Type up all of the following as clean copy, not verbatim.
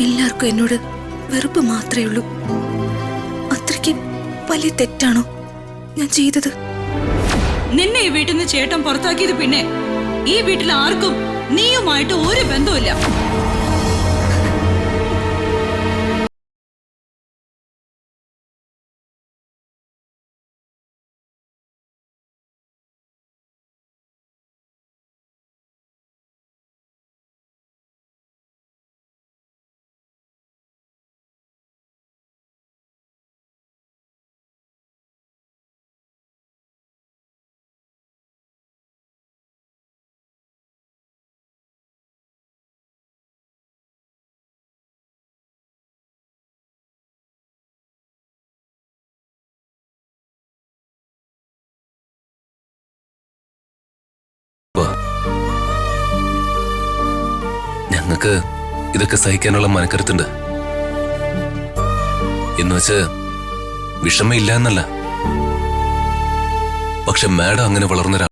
എല്ലാവർക്കും എന്നോട് വെറുപ്പ് മാത്രമേ ഉള്ളൂ. അത്രയ്ക്ക് വലിയ തെറ്റാണോ ഞാൻ ചെയ്തത്? നിന്നെ ഈ വീട്ടിൽ നിന്ന് ചേട്ടൻ പുറത്താക്കിയത് പിന്നെ ഈ വീട്ടിൽ ആർക്കും നീയുമായിട്ട് ഒരു ബന്ധവുമില്ല. ഞങ്ങൾക്ക് ഇതൊക്കെ സഹിക്കാനുള്ള മനക്കരുത്തുണ്ട്. എന്നുവെച്ച് വിഷമമില്ല എന്നല്ല. പക്ഷെ മാഡം അങ്ങനെ വളർന്നൊരാൾ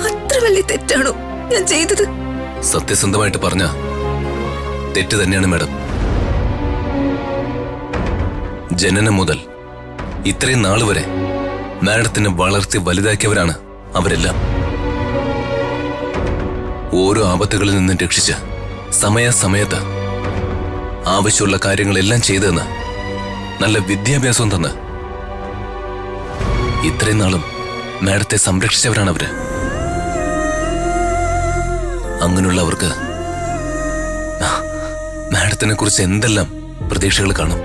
അത്ര വലിയ തെറ്റാണോ ഞാൻ ചെയ്തത്? സത്യസന്ധമായിട്ട് പറഞ്ഞ തെറ്റ് തന്നെയാണ് മാഡം. ജനനം മുതൽ ഇത്രയും നാൾ വരെ മാഡത്തിനെ വളർത്തി വലുതാക്കിയവരാണ് അവരെല്ലാം. ഓരോ ആപത്തുകളിൽ നിന്നും രക്ഷിച്ച് സമയാസമയത്ത് ആവശ്യമുള്ള കാര്യങ്ങളെല്ലാം ചെയ്തെന്ന് നല്ല വിദ്യാഭ്യാസവും തന്ന് ഇത്രയും നാളും മാഡത്തെ സംരക്ഷിച്ചവരാണ് അവര്. അങ്ങനെയുള്ളവർക്ക് മാഡത്തിനെ കുറിച്ച് എന്തെല്ലാം പ്രതീക്ഷകൾ കാണും.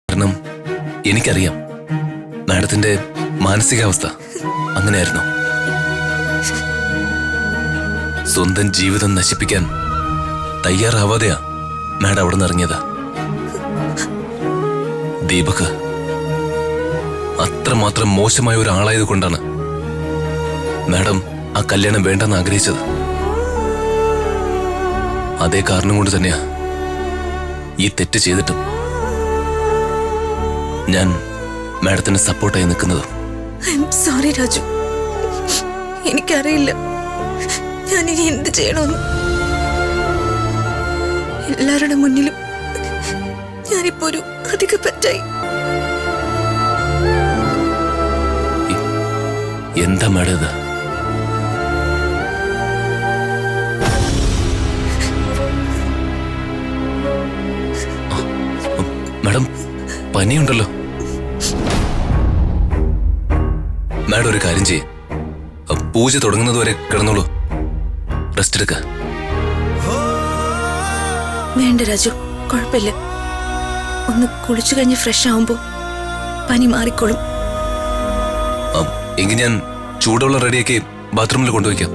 കാരണം എനിക്കറിയാം മാഡത്തിന്റെ മാനസികാവസ്ഥ അങ്ങനെയായിരുന്നു. സ്വന്തം ജീവിതം നശിപ്പിക്കാൻ തയ്യാറാവാതെയാ മാഡം അവിടെ നിന്ന് ഇറങ്ങിയത്. ദീപക് അത്രമാത്രം മോശമായ ഒരാളായത് കൊണ്ടാണ് മാഡം ആ കല്യാണം വേണ്ടെന്ന് ആഗ്രഹിച്ചത്. അതേ കാരണം കൊണ്ട് തന്നെയാ ഈ തെറ്റ് ചെയ്തിട്ടും ഞാൻ മാഡത്തിന് സപ്പോർട്ടായി നിൽക്കുന്നത്. സോറി രാജു, എനിക്കറിയില്ല ഞാൻ ഇനി എന്ത് ചെയ്യണമെന്ന്. എല്ലാവരുടെ മുന്നിലും ഞാനിപ്പോ ഒരു അധിക പറ്റായി. എന്താ മാഡം ഇത്? മാഡം പനിയുണ്ടല്ലോ. മാഡം ഒരു കാര്യം ചെയ്യ്, പൂജ തുടങ്ങുന്നതുവരെ കിടന്നോളൂ, റെസ്റ്റ് എടുക്ക. വേണ്ട രാജു, കുഴപ്പമില്ല. ഒന്ന് കുളിച്ചു കഴിഞ്ഞ് ഫ്രഷ് ആവുമ്പോ പനി മാറിക്കോളും. എങ്കിൽ ഞാൻ ചൂടുവെള്ളം റെഡിയാക്കി ബാത്റൂമിൽ കൊണ്ടുവയ്ക്കാം.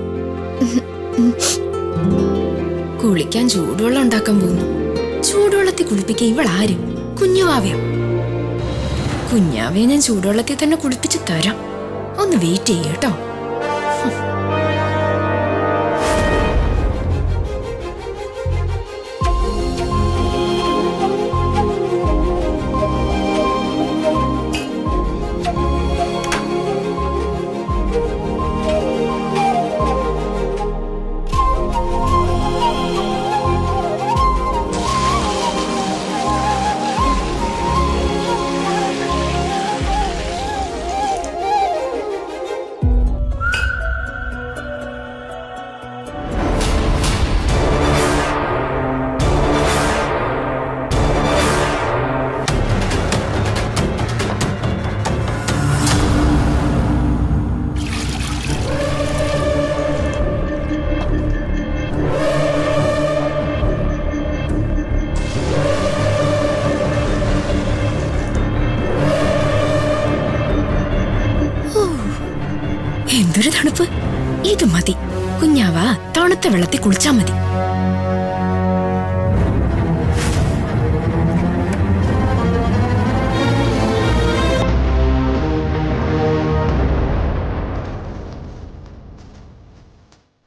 കുളിക്കാൻ ചൂടുവെള്ളം ഉണ്ടാക്കാൻ പോകുന്നു. ചൂടുവെള്ളത്തിൽ കുളിപ്പിക്കാൻ ഇവളാരും? കുഞ്ഞുവാവയോ? കുഞ്ഞാവയെ ഞാൻ ചൂടുവെള്ളത്തിൽ തന്നെ കുളിപ്പിച്ച് തരാം. ഒന്ന് വെയിറ്റ് ചെയ്യട്ടോ. എന്തൊരു തണുപ്പ്! ഇത് മതി. കുഞ്ഞാവ തണുത്ത വെള്ളത്തിൽ കുളിച്ചാ മതി.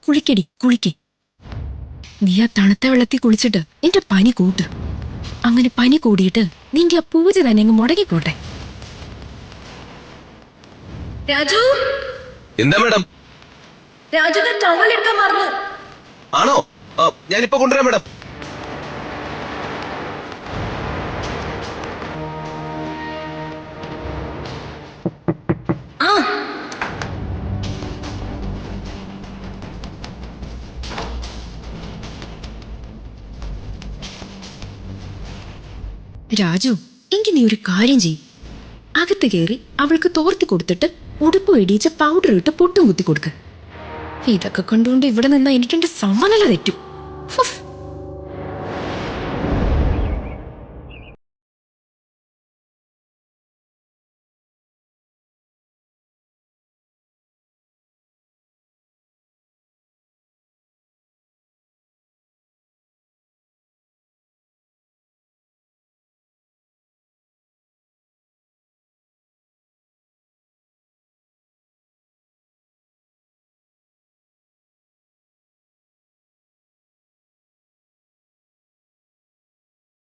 കുളിക്കടി, കുളിക്ക്. നീ ആ തണുത്ത വെള്ളത്തിൽ കുളിച്ചിട്ട് എന്റെ പനി കൂട്ട്. അങ്ങനെ പനി കൂടിയിട്ട് നിന്റെ ആ പൂജ തന്നെ അങ്ങ് മുടങ്ങിക്കോട്ടെ. രാജു, എന്താ മാഡം? രാജുവിന്റെ ടവൽ എടുക്കാൻ മറന്നു. ആണോ? ഞാനിപ്പോ കൊണ്ടുവരാം മാഡം. ആ, രാജു, എങ്കിൽ നീ ഒരു കാര്യം ചെയ്യും. അകത്ത് കയറി അവൾക്ക് തോർത്തി കൊടുത്തിട്ട് ഉടുപ്പ് ഇടിയിച്ച് പൗഡർ ഇട്ട് പൊട്ടും കുത്തി കൊടുക്ക്. ഇതൊക്കെ കൊണ്ടുകൊണ്ട് ഇവിടെ നിന്നാ എനിക്കെന്റെ സമനില തെറ്റും. ഹുഫ്.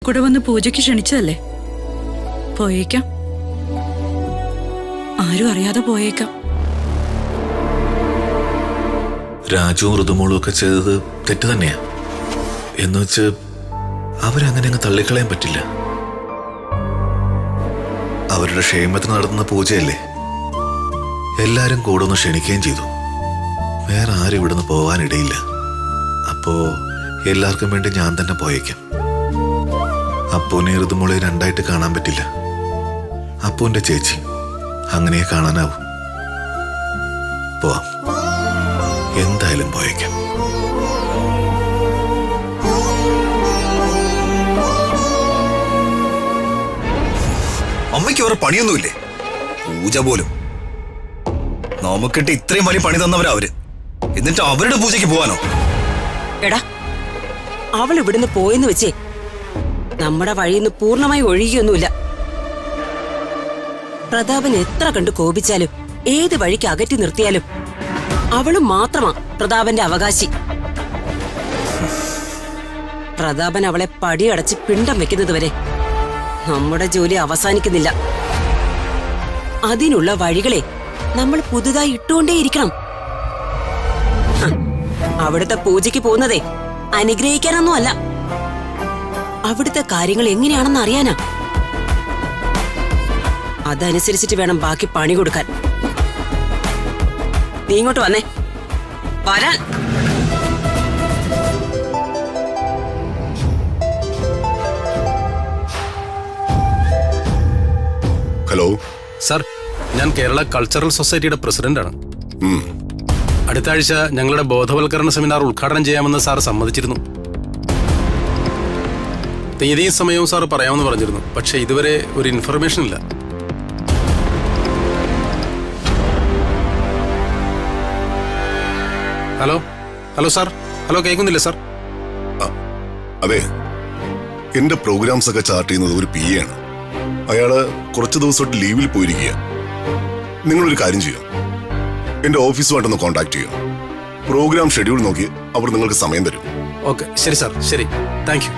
കൂടെ വന്ന് പൂജയ്ക്ക് ക്ഷണിച്ചതല്ലേ? പോയേക്കാം, ആരും അറിയാതെ പോയേക്കാം. രാജുവും ഋതുമോളും ഒക്കെ ചെയ്തത് തെറ്റ് തന്നെയാ. എന്നുവെച്ച് അവരങ്ങനെ അങ്ങ് തള്ളിക്കളയാൻ പറ്റില്ല. അവരുടെ ക്ഷേമത്തിന് നടത്തുന്ന പൂജയല്ലേ. എല്ലാരും കൂടെ ഒന്ന് ക്ഷണിക്കുകയും ചെയ്തു. വേറെ ആരും ഇവിടുന്ന് പോകാനിടയില്ല. അപ്പോ എല്ലാവർക്കും വേണ്ടി ഞാൻ തന്നെ പോയേക്കാം. അപ്പൂനെ ഋതുമോളെ രണ്ടായിട്ട് കാണാൻ പറ്റില്ല. അപ്പൂന്റെ ചേച്ചി അങ്ങനെ കാണാനാവും. പോവാം, എന്തായാലും പോയേക്കാം. അമ്മയ്ക്ക് വേറെ പണിയൊന്നുമില്ലേ? പൂജ പോലും നമുക്കിട്ട് ഇത്രയും വലിയ പണി തന്നവരാ അവര്. എന്നിട്ട് അവരുടെ പൂജയ്ക്ക് പോവാനോ? എടാ, അവൾ ഇവിടുന്ന് പോയെന്ന് വെച്ചേ നമ്മുടെ വഴിയിന്ന് പൂർണ്ണമായി ഒഴുകിയൊന്നുമില്ല. പ്രതാപൻ എത്ര കണ്ട് കോപിച്ചാലും ഏത് വഴിക്ക് അകറ്റി നിർത്തിയാലും അവളും മാത്രമാ പ്രതാപന്റെ അവകാശി. പ്രതാപൻ അവളെ പടിയടച്ച് പിണ്ടം വെക്കുന്നത് വരെ നമ്മുടെ ജോലി അവസാനിക്കുന്നില്ല. അതിനുള്ള വഴികളെ നമ്മൾ പുതുതായി ഇട്ടുകൊണ്ടേയിരിക്കണം. അവിടുത്തെ പൂജയ്ക്ക് പോകുന്നതേ അനുഗ്രഹിക്കാനൊന്നും അല്ല, അവിടുത്തെ കാര്യങ്ങൾ എങ്ങനെയാണെന്ന് അറിയാനാ. അതനുസരിച്ചിട്ട് വേണം ബാക്കി പണി കൊടുക്കാൻ. നീ ഇങ്ങോട്ട് വന്നേ. വരാൻ. ഹലോ സാർ, ഞാൻ കേരള കൾച്ചറൽ സൊസൈറ്റിയുടെ പ്രസിഡന്റാണ്. അടുത്ത ആഴ്ച ഞങ്ങളുടെ ബോധവൽക്കരണ സെമിനാർ ഉദ്ഘാടനം ചെയ്യാമെന്ന് സാർ സമ്മതിച്ചിരുന്നു. തീയതിയും സമയവും സാർ പറയാമെന്ന് പറഞ്ഞിരുന്നു. പക്ഷെ ഇതുവരെ ഒരു ഇൻഫർമേഷൻ ഇല്ല. ഹലോ ഹലോ സാർ, ഹലോ, കേൾക്കുന്നില്ല സാർ? അതെ, എന്റെ പ്രോഗ്രാംസ് ഒക്കെ ചാർട്ട് ചെയ്യുന്നത് ഒരു PA ആണ്. അയാള് കുറച്ച് ദിവസമായിട്ട് ലീവിൽ പോയിരിക്കുക. നിങ്ങളൊരു കാര്യം ചെയ്യുക, എന്റെ ഓഫീസുമായിട്ടൊന്ന് കോൺടാക്ട് ചെയ്യുക. പ്രോഗ്രാം ഷെഡ്യൂൾ നോക്കി അവർ നിങ്ങൾക്ക് സമയം തരും. ഓക്കെ, ശരി സാർ, ശരി, താങ്ക് യു.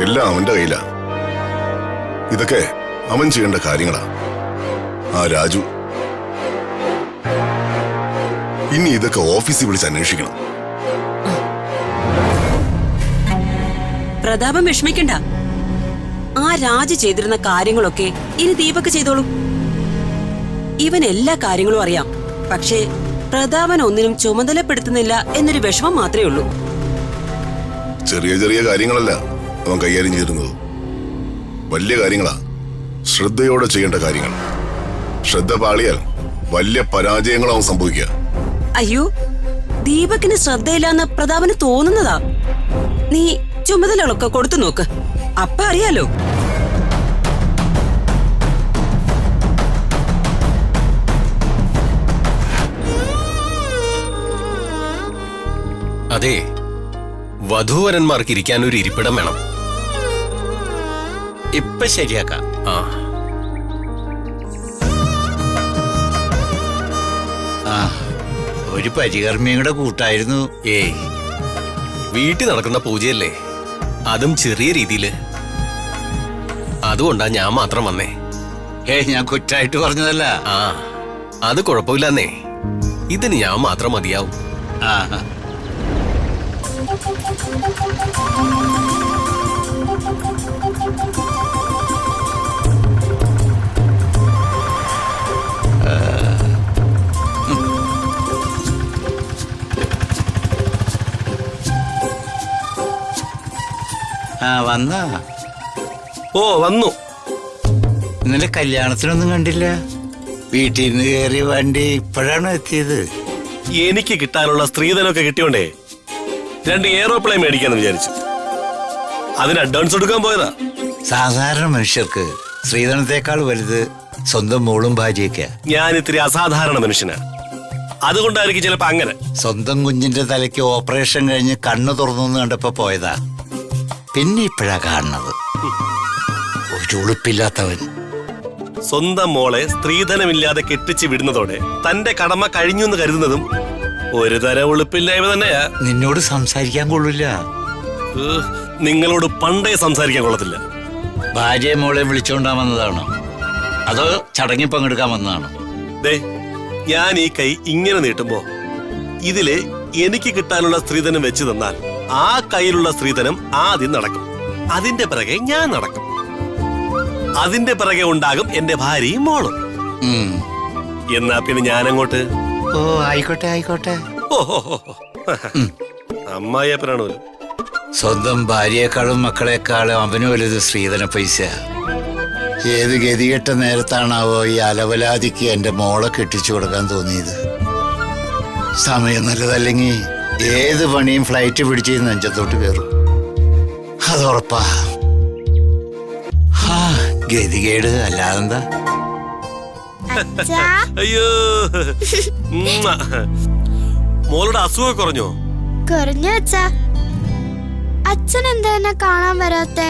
എല്ലാം അവന്റെ കയ്യിലാ. ഇതൊക്കെ അവൻ ചെയ്യേണ്ട കാര്യങ്ങളാ. ആ രാജു ഇനി ഇതൊക്കെ ഓഫീസിൽ വിളിച്ച് അന്വേഷിക്കണം. പ്രതാപം വിഷമിക്കണ്ട. ആ രാജു ചെയ്തിരുന്ന കാര്യങ്ങളൊക്കെ ഇനി ദീപക് ചെയ്തോളൂ. ഇവൻ എല്ലാ കാര്യങ്ങളും അറിയാം. പക്ഷേ പ്രതാപൻ ഒന്നിനും ചുമതലപ്പെടുത്തുന്നില്ല എന്നൊരു വിഷമം മാത്രമേ ഉള്ളൂ. ചെറിയ ചെറിയ കാര്യങ്ങളല്ല അവൻ കൈകാര്യം ചെയ്തിരുന്നത്, വലിയ കാര്യങ്ങളാ. ശ്രദ്ധയോടെ ചെയ്യേണ്ട കാര്യങ്ങൾ. ശ്രദ്ധ പാളിയാൽ വലിയ പരാജയങ്ങളാവും സംഭവിക്കുക. അയ്യോ, ദീപകിന് ശ്രദ്ധയില്ലാന്ന് പ്രതാപന് തോന്നുന്നതാ. നീ ചുമതലകളൊക്കെ കൊടുത്തു നോക്ക്, അപ്പ അറിയാലോ. അതെ, വധൂവരന്മാർക്ക് ഇരിക്കാൻ ഒരു ഇരിപ്പിടം വേണം. ഇപ്പൊ ശരിയാക്കാം. ഒരു പരികർമ്മിയുടെ കൂട്ടായിരുന്നു. ഏയ്, വീട്ടിൽ നടക്കുന്ന പൂജയല്ലേ, അതും ചെറിയ രീതിയില്. അതുകൊണ്ടാ ഞാൻ മാത്രം വന്നേ. ഞാൻ കുറ്റായിട്ട് പറഞ്ഞതല്ല. അത് കുഴപ്പമില്ലെന്നേ. ഇതിന് ഞാൻ മാത്രം മതിയാവും. വന്നാ? ഓ, വന്നു. ഇന്നലെ കല്യാണത്തിനൊന്നും കണ്ടില്ല. വീട്ടിൽ നിന്ന് കയറിയ വണ്ടി ഇപ്പോഴാണ് എത്തിയത്. എനിക്ക് കിട്ടാനുള്ള സ്ത്രീധനമൊക്കെ കിട്ടിയോണ്ടേ 2 എയറോപ്ലെയിൻ മേടിക്കാന്ന് വിചാരിച്ചു. അതിന് അഡ്വാൻസ് കൊടുക്കാൻ പോയതാ. സാധാരണ മനുഷ്യർക്ക് സ്ത്രീധനത്തെക്കാൾ വലുത് സ്വന്തം മോളും ഭാര്യയൊക്കെ. ഞാൻ ഇത്തിരി അസാധാരണ മനുഷ്യനാ, അതുകൊണ്ടായിരിക്കും ചിലപ്പോ അങ്ങനെ. സ്വന്തം കുഞ്ഞിന്റെ തലയ്ക്ക് ഓപ്പറേഷൻ കഴിഞ്ഞ് കണ്ണു തുറന്നു കണ്ടപ്പോ പോയതാ. പിന്നെ ഇപ്പോഴാ കാണുന്നത്. ഒരു ഉളുപ്പില്ലാത്തവൻ. സ്വന്തം മോളെ സ്ത്രീധനമില്ലാതെ കെട്ടിച്ച് വിടുന്നതോടെ തന്റെ കടമ കഴിഞ്ഞു എന്ന് കരുതുന്നതും ഒരു തരം ഉളുപ്പില്ലായ്മ തന്നെയാ. നിന്നോട് സംസാരിക്കാൻ കൊള്ളില്ല. നിങ്ങളോട് പണ്ടേ സംസാരിക്കാൻ കൊള്ളത്തില്ല. ഭാര്യയെ മോളെ വിളിച്ചോണ്ടാ വന്നതാണോ അതോ ചടങ്ങിൽ പങ്കെടുക്കാൻ വന്നതാണോ? ദേ, ഞാൻ ഈ കൈ ഇങ്ങനെ നീട്ടുമ്പോ ഇതില് എനിക്ക് കിട്ടാനുള്ള സ്ത്രീധനം വെച്ച് തന്നാൽ ആ കയ്യിലുള്ള സ്ത്രീധനം ആദ്യം നടക്കും. അതിന്റെ പിറകെ ഞാൻ നടക്കും. അതിന്റെ പിറകെ ഉണ്ടാകും എന്റെ ഭാര്യയും മോളും. എന്നാ പിന്നെ ഞാനങ്ങോട്ട്. ഓ, ആയിക്കോട്ടെ ആയിക്കോട്ടെ. അമ്മായിയപ്പനാണോ? സ്വന്തം ഭാര്യയെക്കാളും മക്കളെക്കാളും അവന് വലുത് സ്ത്രീധന പൈസ. ഏത് ഗതികെട്ട നേരത്താണാവോ ഈ അലവലാതിക്ക് എന്റെ മോളെ കെട്ടിച്ചു കൊടുക്കാൻ തോന്നിയത്. സമയം നല്ലതല്ലെങ്കിൽ ഏത് പണിയും ഫ്ലൈറ്റ് പിടിച്ച് നെഞ്ചത്തോട്ട് കയറും. അതുറപ്പാ. ഗതികേട് അല്ലാതെന്താ. അയ്യോ, മോളുടെ അസുഖം കുറഞ്ഞോ? കുറഞ്ഞു അച്ഛാ. അച്ഛൻ എന്താ എന്നെ കാണാൻ വരാത്തെ?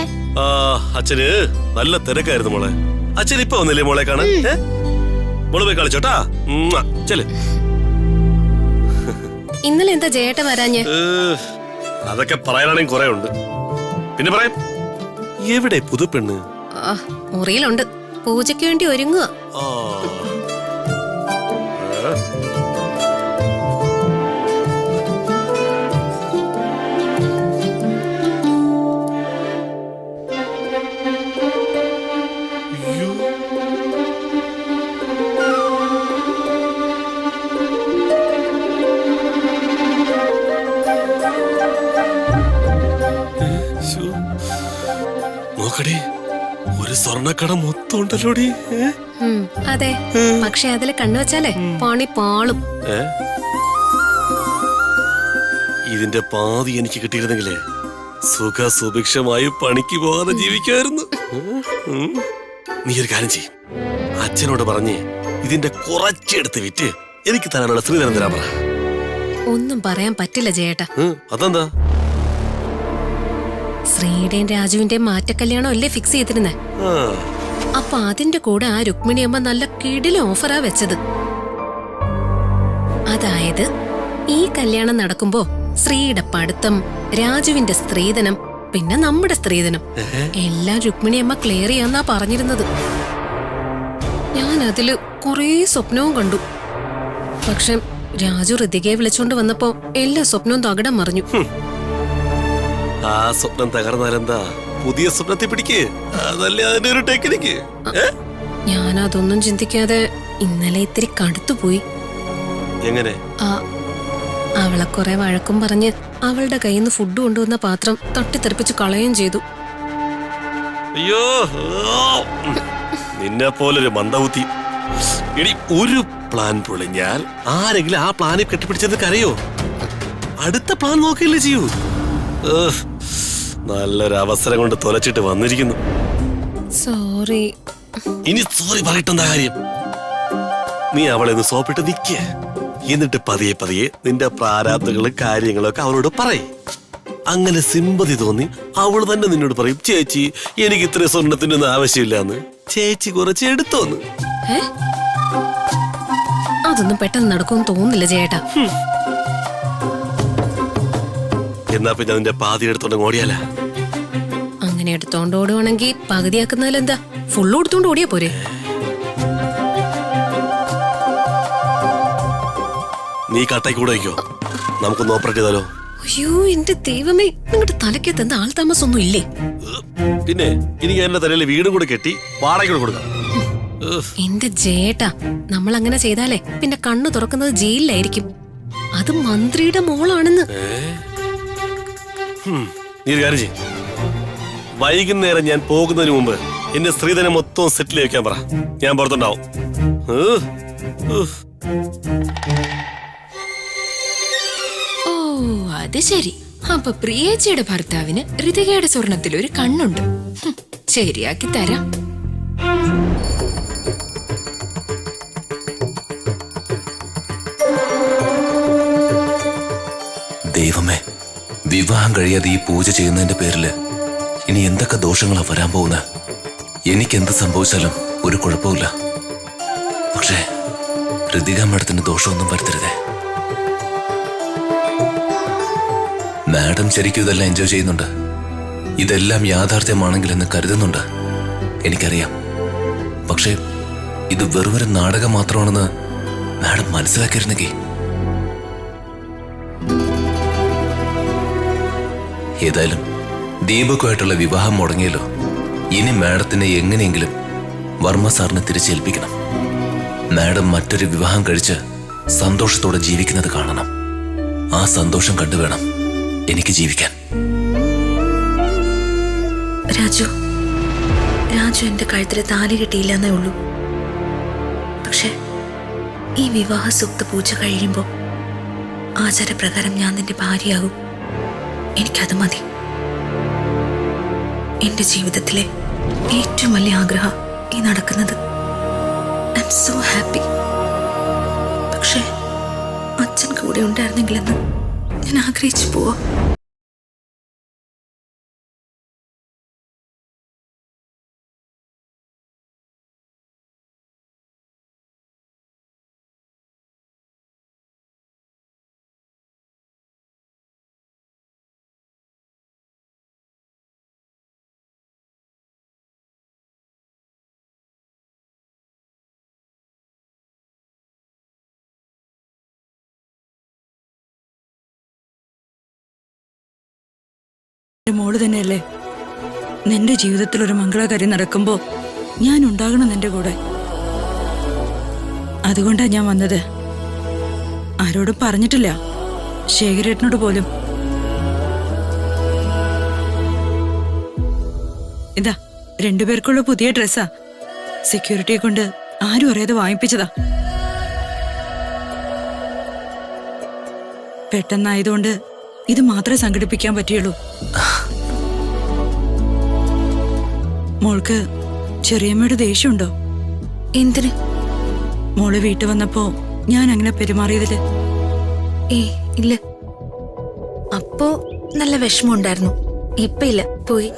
അച്ഛന് നല്ല തിരക്കായിരുന്നു മോളെ. അച്ഛൻ ഇപ്പൊ വന്നില്ലേ മോളെ കാണാൻ? മോള് പോയി കളിച്ചോട്ടാ. ചെല്. ഇന്നലെ എന്താ ജേട്ട വരാഞ്ഞ്? അതൊക്കെ പറയാനാണെങ്കിൽ കുറെ ഉണ്ട്. പിന്നെ പറയാം. എവിടെ പുതുപ്പെണ്ണ്? മുറിയിലുണ്ട്, പൂജയ്ക്ക് വേണ്ടി ഒരുങ്ങുക. സ്വർണ്ണക്കട മൊത്തം ഉണ്ടല്ലോടി. അതെ, പക്ഷെ അതില് കണ്ണുവച്ചാലേ പണി പാളും. ഇതിന്റെ പാതി എനിക്ക് കിട്ടിയിരുന്നെങ്കിലേ സുഭിക്ഷമായി പണിക്ക് പോകാതെ ജീവിക്കായിരുന്നു. നീ ഒരു കാര്യം ചെയ്യും, അച്ഛനോട് പറഞ്ഞ് ഇതിന്റെ കുറച്ചെടുത്ത് വിറ്റ് എനിക്ക് തരാനുള്ള ശ്രീധരൻ തരാൻ പറ. ഒന്നും പറയാൻ പറ്റില്ല ജയേട്ടാ. അതെന്താ? ശ്രീയുടെയും രാജുവിന്റെയും മാറ്റക്കല്യാണം അല്ലേ ഫിക്സ് ചെയ്തിരുന്നേ. അപ്പൊ അതിന്റെ കൂടെ ആ രുക്മിണിയമ്മ നല്ല കിടിലം ഓഫറാ വെച്ചത്. അതായത് ഈ കല്യാണം നടക്കുമ്പോ ശ്രീയുടെ പഠിത്തം, രാജുവിന്റെ സ്ത്രീധനം, പിന്നെ നമ്മുടെ സ്ത്രീധനം എല്ലാം രുക്മിണിയമ്മ ക്ലിയർ ചെയ്യാന്നാ പറഞ്ഞിരുന്നത്. ഞാൻ അതില് കുറേ സ്വപ്നവും കണ്ടു. പക്ഷെ രാജു ഋതികയെ വിളിച്ചോണ്ട് വന്നപ്പോ എല്ലാ സ്വപ്നവും തകിടം മറിഞ്ഞു. ആ സ്വപ്നം തകർന്നാലെന്താ, പുതിയ സ്വപ്നത്തെ പിടിക്ക്. അതല്ലേ അതിന്റെ ഒരു ടെക്നിക്ക്. ഞാൻ അതൊന്നും ചിന്തിക്കാതെ ഇന്നലെ ഇത്തിരി കടുത്തുപോയി. എങ്ങനെ? അവളെ കുറെ വഴക്കും പറഞ്ഞ് അവളുടെ കയ്യിൽ നിന്ന് ഫുഡ് കൊണ്ടുവന്ന പാത്രം തട്ടിത്തെറിപ്പിച്ച് കളയുകയും ചെയ്തു. അയ്യോ, നിന്നെ പോലൊരു മന്ദബുദ്ധി. ഇനി ഒരു പ്ലാൻ പൊളിഞ്ഞാൽ ആരെങ്കിലും ആ പ്ലാനിൽ കെട്ടിപ്പിടിച്ചത് കരയോ? അടുത്ത പ്ലാൻ നോക്കില്ലേ ചെയ്യൂ. നല്ലൊരു അവസരം കൊണ്ട് തൊലച്ചിട്ട് വന്നിരിക്കുന്നു. സോറി. ഇനി സോറി പറയട്ടെന്താ കാര്യം? നീ അവളെ ഒന്ന് സോപ്പിട്ട് നിൽക്കേ, എന്നിട്ട് പതിയെ പതിയെ നിന്റെ പ്രാരാബ്ദങ്ങളും കാര്യങ്ങളൊക്കെ അവളോട് പറയും. അങ്ങനെ സിമ്പതി തോന്നി അവൾ തന്നെ നിന്നോട് പറയും, ചേച്ചി എനിക്ക് ഇത്രയും സ്വർണത്തിന്റെ ഒന്നും ആവശ്യമില്ലാന്ന്, ചേച്ചി കുറച്ച് എടുത്തോന്ന്. അതൊന്നും പെട്ടെന്ന് നടക്കുമെന്ന് തോന്നുന്നില്ല ചേട്ടാ. എന്നാ പിന്നെ അതിന്റെ പാതി എടുത്തോണ്ട് ഓടിയാല? അങ്ങനെ എടുത്തോണ്ട് ഓടുവാണെങ്കിൽ പകുതിയാക്കുന്നതിലെന്താ, ഫുള്ള് എടുത്തോണ്ട് ഓടിയാ പോരെ? നീ കട്ടായി കൂടെ വയ്ക്കോ, നമുക്കൊന്ന് ഓപ്പറേറ്റ് ചെയ്താലോ? അയ്യോ എന്റെ ദൈവമേ, നിങ്ങളുടെ തലയ്ക്കത്ത് എന്താ ആൾ താമസമൊന്നും ഇല്ലേ? പിന്നെ എനിക്ക് എന്റെ തലയിൽ വീടും കൂടെ കെട്ടി വാടക കൊടുക്കാം. എന്റെ ജേട്ടാ, നമ്മൾ അങ്ങനെ ചെയ്താലേ പിന്നെ കണ്ണു തുറക്കുന്നത് ജയിലിലായിരിക്കും. അത് മന്ത്രിയുടെ മോളാണെന്ന്. നീ ഒരു കാര്യം ചെയ്യ്, വൈകുന്നേരം ഞാൻ പോകുന്നതിന് മുമ്പ് എന്റെ സ്ത്രീധനം മൊത്തം സെറ്റിൽ വെക്കാൻ പറ. ഞാൻ പുറത്തുണ്ടാവും. ഓ അത് ശരി. അപ്പൊ പ്രിയേച്ചിയുടെ ഭർത്താവിന് ഋതികയുടെ സ്വർണത്തിൽ ഒരു കണ്ണുണ്ട്. ശരിയാക്കി തരാം. ദൈവമേ, വിവാഹം കഴിയാതെ ഈ പൂജ ചെയ്യുന്നതിന്റെ പേരില് ഇനി എന്തൊക്കെ ദോഷങ്ങളാ വരാൻ പോകുന്നത്? എനിക്കെന്ത് സംഭവിച്ചാലും ഒരു കുഴപ്പമില്ല. പക്ഷേ ഋതിക മാഡത്തിന് ദോഷമൊന്നും വരുത്തരുതേ. മാഡം ശരിക്കും ഇതെല്ലാം എൻജോയ് ചെയ്യുന്നുണ്ട്. ഇതെല്ലാം യാഥാർത്ഥ്യമാണെങ്കിലെന്ന് കരുതുന്നുണ്ട്, എനിക്കറിയാം. പക്ഷേ ഇത് വെറുമൊരു നാടകം മാത്രമാണെന്ന് മാഡം മനസ്സിലാക്കിയിരുന്നെങ്കിൽ. ഏതായാലും ദീപക്കുമായിട്ടുള്ള വിവാഹം മുടങ്ങിയല്ലോ. ഇനി മാഡത്തിനെ എങ്ങനെയെങ്കിലും വർമ്മ സാറിനെ തിരിച്ചേൽപ്പിക്കണം. മാഡം മറ്റൊരു വിവാഹം കഴിച്ച് സന്തോഷത്തോടെ ജീവിക്കുന്നത് കാണണം. ആ സന്തോഷം കണ്ടുവേണം എനിക്ക് ജീവിക്കാൻ. രാജു എന്റെ കഴുത്തിൽ താലി കിട്ടിയില്ലെന്നേ ഉള്ളൂ. പക്ഷെ ഈ വിവാഹ സൂക്ത പൂജ കഴിയുമ്പോ ആചാരപ്രകാരം ഞാൻ നിന്റെ ഭാര്യയാകും. എനിക്കത് മതി. എന്റെ ജീവിതത്തിലെ ഏറ്റവും വലിയ ആഗ്രഹം ഈ നടക്കുന്നത്. I M so happy. പക്ഷെ അച്ഛൻ കൂടെ ഉണ്ടായിരുന്നെങ്കിലെന്ന് ഞാൻ ആഗ്രഹിച്ചു പോവാ. മോള് തന്നെയല്ലേ. നിന്റെ ജീവിതത്തിൽ ഒരു മംഗളകാര്യം നടക്കുമ്പോ ഞാൻ ഉണ്ടാകണം നിന്റെ കൂടെ. അതുകൊണ്ടാ ഞാൻ വന്നത്. ആരോടും പറഞ്ഞിട്ടില്ല, ശേഖരേട്ടനോട് പോലും. ഇതാ രണ്ടുപേർക്കുള്ള പുതിയ ഡ്രസ്സാ. സെക്യൂരിറ്റിയെ കൊണ്ട് ആരും അറിയാതെ വാങ്ങിപ്പിച്ചതാ. പെട്ടെന്നായതുകൊണ്ട് ഇത് മാത്രമേ സംഘടിപ്പിക്കാൻ പറ്റുള്ളൂ. മോൾക്ക് ചെറിയമ്മയുടെ ദേഷ്യമുണ്ടോ? എന്തിന്? മോള് വീട്ടിൽ വന്നപ്പോ ഞാൻ അങ്ങനെ പെരുമാറിയതില്. ഇല്ല. അപ്പോ നല്ല വിഷമമുണ്ടായിരുന്നു. ഇപ്പൊ ഇല്ല, പോയി.